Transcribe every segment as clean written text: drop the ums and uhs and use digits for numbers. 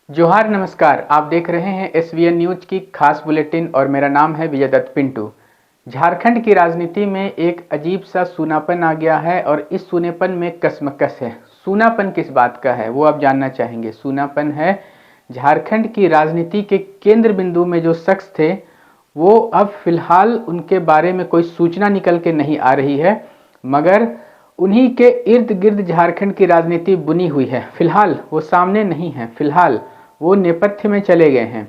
जोहार नमस्कार। आप देख रहे हैं एसवीएन न्यूज की खास बुलेटिन और मेरा नाम है विजय दत्त पिंटू। झारखंड की राजनीति में एक अजीब सा सूनापन आ गया है और इस सूनेपन में कशमकश है। सूनापन किस बात का है वो आप जानना चाहेंगे। सूनापन है झारखंड की राजनीति के केंद्र बिंदु में जो शख्स थे वो अब फिलहाल उनके बारे में कोई सूचना निकल के नहीं आ रही है, मगर उन्हीं के इर्द गिर्द झारखंड की राजनीति बुनी हुई है। फिलहाल वो सामने नहीं है, फिलहाल वो नेपथ्य में चले गए हैं।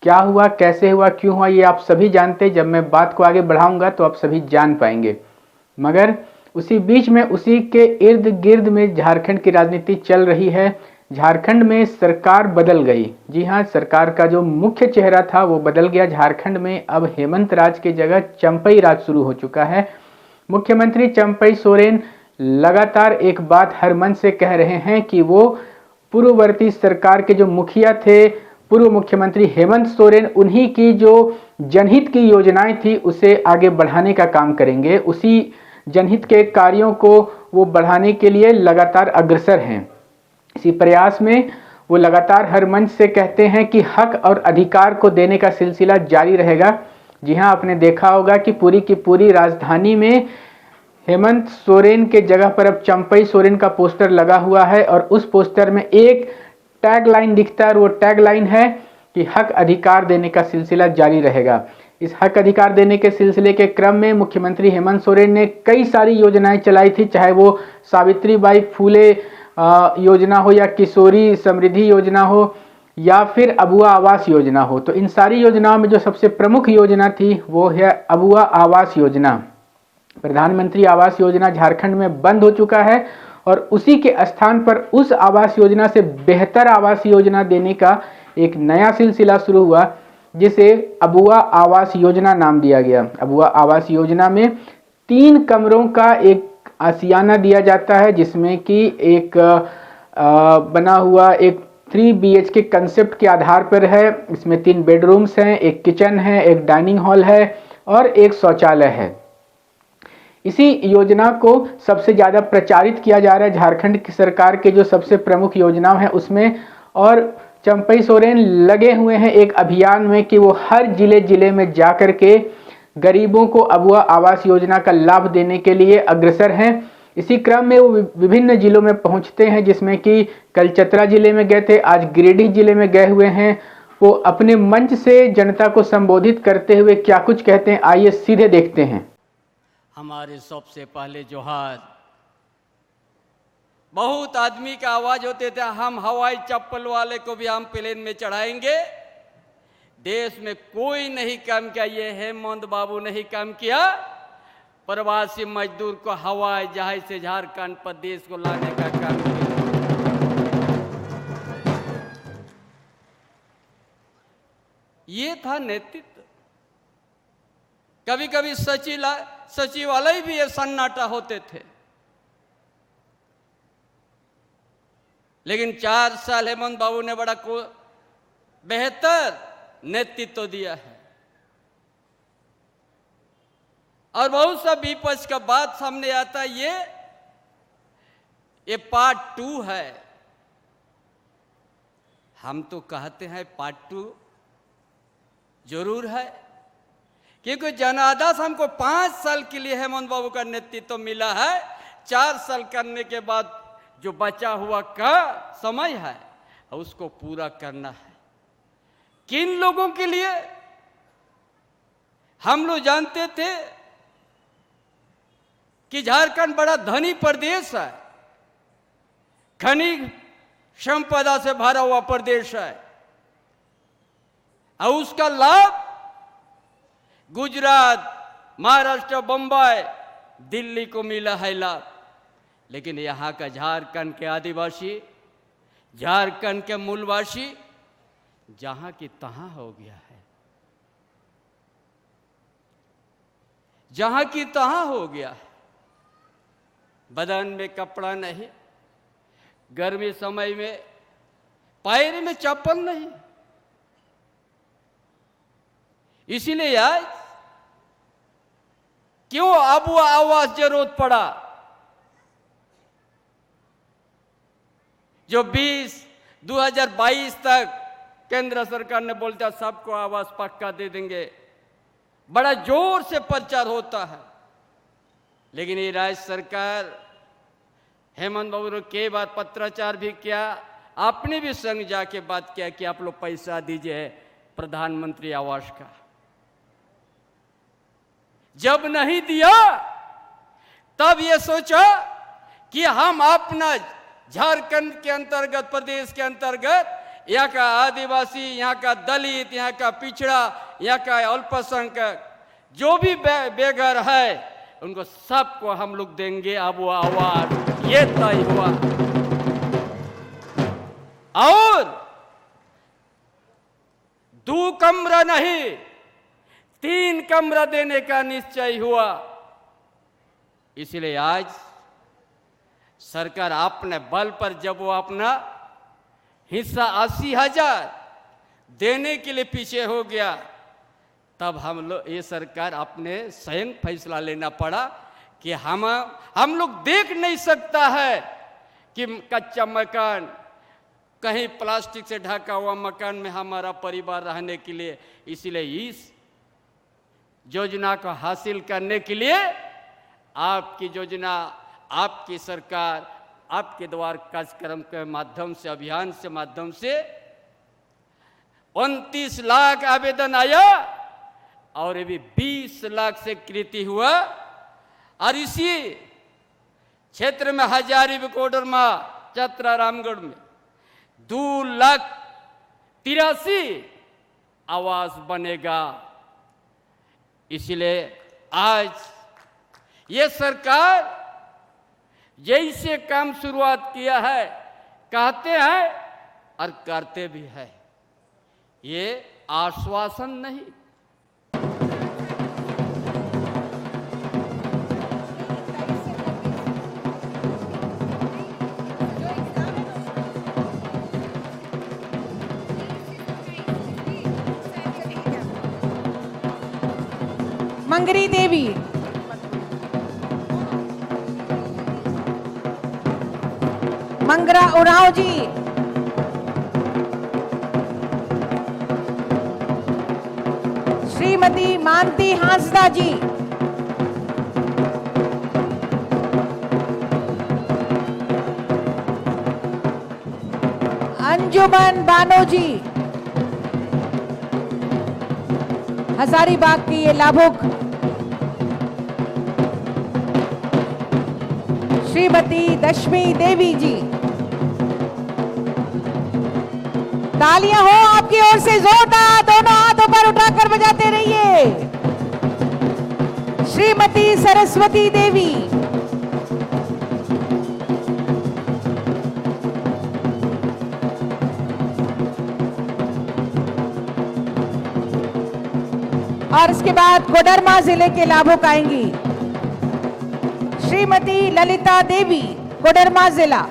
क्या हुआ, कैसे हुआ, क्यों हुआ, ये आप सभी जानते। जब मैं बात को आगे बढ़ाऊंगा तो आप सभी जान पाएंगे। मगर उसी बीच में उसी के इर्द गिर्द में झारखंड की राजनीति चल रही है। झारखंड में सरकार बदल गई। जी हाँ, सरकार का जो मुख्य चेहरा था वो बदल गया। झारखंड में अब हेमंत राज की जगह चंपई राज शुरू हो चुका है। मुख्यमंत्री चंपई सोरेन लगातार एक बात हर मन से कह रहे हैं कि वो पूर्ववर्ती सरकार के जो मुखिया थे, पूर्व मुख्यमंत्री हेमंत सोरेन, उन्हीं की जो जनहित की योजनाएं थी उसे आगे बढ़ाने का काम करेंगे। उसी जनहित के कार्यों को वो बढ़ाने के लिए लगातार अग्रसर हैं। इसी प्रयास में वो लगातार हर मंच से कहते हैं कि हक और अधिकार को देने का सिलसिला जारी रहेगा। जी हाँ, आपने देखा होगा कि पूरी की पूरी राजधानी में हेमंत सोरेन के जगह पर अब चंपई सोरेन का पोस्टर लगा हुआ है और उस पोस्टर में एक टैग लाइन दिखता है और वो टैग लाइन है कि हक अधिकार देने का सिलसिला जारी रहेगा। इस हक अधिकार देने के सिलसिले के क्रम में मुख्यमंत्री हेमंत सोरेन ने कई सारी योजनाएं चलाई थी, चाहे वो सावित्रीबाई फूले योजना हो या किशोरी समृद्धि योजना हो या फिर अबुआ आवास योजना हो। तो इन सारी योजनाओं में जो सबसे प्रमुख योजना थी वो है अबुआ आवास योजना। प्रधानमंत्री आवास योजना झारखंड में बंद हो चुका है और उसी के स्थान पर उस आवास योजना से बेहतर आवास योजना देने का एक नया सिलसिला शुरू हुआ, जिसे अबुआ आवास योजना नाम दिया गया। अबुआ आवास योजना में 3 कमरों का एक आशियाना दिया जाता है, जिसमें कि एक बना हुआ एक 3 BHK कंसेप्ट के आधार पर है। इसमें 3 बेडरूम्स हैं, एक किचन है, एक डाइनिंग हॉल है और एक शौचालय है। इसी योजना को सबसे ज़्यादा प्रचारित किया जा रहा है झारखंड की सरकार के जो सबसे प्रमुख योजनाएं हैं उसमें। और चंपई सोरेन लगे हुए हैं एक अभियान में कि वो हर जिले में जा कर के गरीबों को अबुआ आवास योजना का लाभ देने के लिए अग्रसर हैं। इसी क्रम में वो विभिन्न जिलों में पहुंचते हैं, जिसमें कि कल चतरा जिले में गए थे, आज गिरिडीह जिले में गए हुए हैं। वो अपने मंच से जनता को संबोधित करते हुए क्या कुछ कहते हैं, आइए सीधे देखते हैं। हमारे सबसे पहले जोहार। बहुत आदमी का आवाज होते थे हम हवाई चप्पल वाले को भी हम प्लेन में चढ़ाएंगे। देश में कोई नहीं काम किया, ये हेमंत बाबू नहीं काम किया। प्रवासी मजदूर को हवाई जहाज से झारखंड प्रदेश को लाने का काम किया। ये था नेतृत्व। कभी कभी सचिवालय भी ये सन्नाटा होते थे, लेकिन 4 साल हेमंत बाबू ने बड़ा बेहतर नेतृत्व दिया है। और बहुत सा विपक्ष का बात सामने आता है, ये पार्ट 2 है। हम तो कहते हैं पार्ट 2 जरूर है, क्योंकि जनादेश हमको 5 साल के लिए हेमंत बाबू का नेतृत्व मिला है। 4 साल करने के बाद जो बचा हुआ का समय है उसको पूरा करना है। किन लोगों के लिए? हम लोग जानते थे कि झारखंड बड़ा धनी प्रदेश है, खनिज संपदा से भरा हुआ प्रदेश है और उसका लाभ गुजरात, महाराष्ट्र, बम्बई, दिल्ली को मिला है लाभ। लेकिन यहाँ का झारखंड के आदिवासी, झारखंड के मूलवासी जहां की तहां हो गया है, जहां की तहां हो गया है। बदन में कपड़ा नहीं, गर्मी समय में पैर में चप्पल नहीं। इसीलिए आज क्यों अबुआ आवास जरूरत पड़ा? जो 20 2022 तक केंद्र सरकार ने बोलता सबको आवास पक्का दे देंगे, बड़ा जोर से प्रचार होता है। लेकिन ये राज्य सरकार हेमंत बाबू ने कई बार पत्राचार भी किया, आपने भी संग जाके बात किया कि आप लोग पैसा दीजिए प्रधानमंत्री आवास का। जब नहीं दिया तब ये सोचा कि हम अपना झारखंड के अंतर्गत, प्रदेश के अंतर्गत यहाँ का आदिवासी, यहाँ का दलित, यहाँ का पिछड़ा, यहाँ का अल्पसंख्यक जो भी बेघर है उनको सबको हम लोग देंगे। अब वो आवाज ये तय हुआ और 2 कमरा नहीं 3 कमरा देने का निश्चय हुआ। इसलिए आज सरकार अपने बल पर जब वो अपना हिस्सा 80,000 देने के लिए पीछे हो गया, तब हम लोग ये सरकार अपने स्वयं फैसला लेना पड़ा कि हम लोग देख नहीं सकता है कि कच्चा मकान, कहीं प्लास्टिक से ढका हुआ मकान में हमारा परिवार रहने के लिए। इसलिए इस योजना को हासिल करने के लिए आपकी योजना, आपकी सरकार, आपके द्वार कार्यक्रम के माध्यम से, अभियान से माध्यम से 29 लाख आवेदन आया और ये भी 20 लाख से कृति हुआ। और इसी क्षेत्र में हजारीबाग, कोडरमा, चतरा, रामगढ़ में 2,83,000 आवास बनेगा। इसलिए आज ये सरकार जैसे काम शुरुआत किया है, कहते हैं और करते भी है, ये आश्वासन नहीं। मंगरी देवी, मंगरा उरांव जी, श्रीमती मानती हांसदा जी, अंजुमन बानो जी, हजारीबाग की ये लाभुक श्रीमती दशमी देवी जी। तालियां हो आपकी ओर से जोरदार, दोनों हाथों पर उठाकर बजाते रहिए। श्रीमती सरस्वती देवी, और इसके बाद कोडरमा जिले के लाभुक आएंगी श्रीमती ललिता देवी, कोडरमा जिला।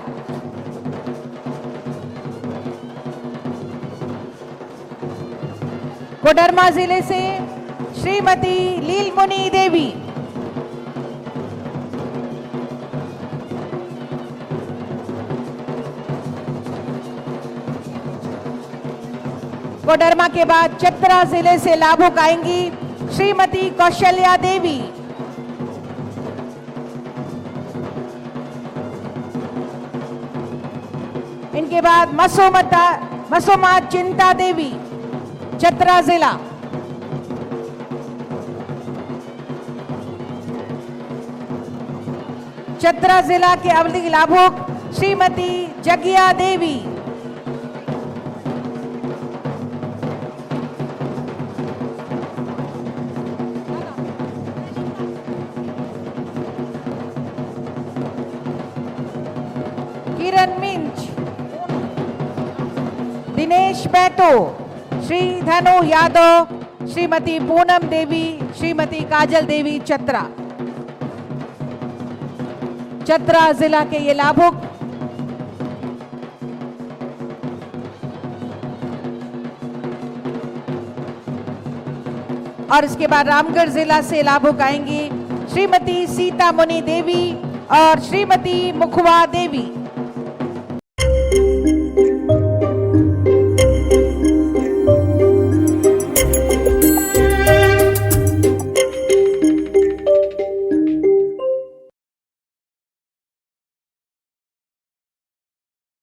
कोडरमा जिले से श्रीमती लीलमुनी देवी, कोडरमा के बाद चतरा जिले से लाभुक आएंगी श्रीमती कौशल्या देवी, इनके बाद मसोमा चिंता देवी, चतरा जिला। चतरा जिला के अवधि लाभुक श्रीमती जगिया देवी, किरण मिंच, दिनेश बैतो, श्री धनु यादव, श्रीमती पूनम देवी, श्रीमती काजल देवी, चतरा। चतरा जिला के ये लाभुक और इसके बाद रामगढ़ जिला से लाभुक आएंगी श्रीमती सीता मुनि देवी और श्रीमती मुखवा देवी।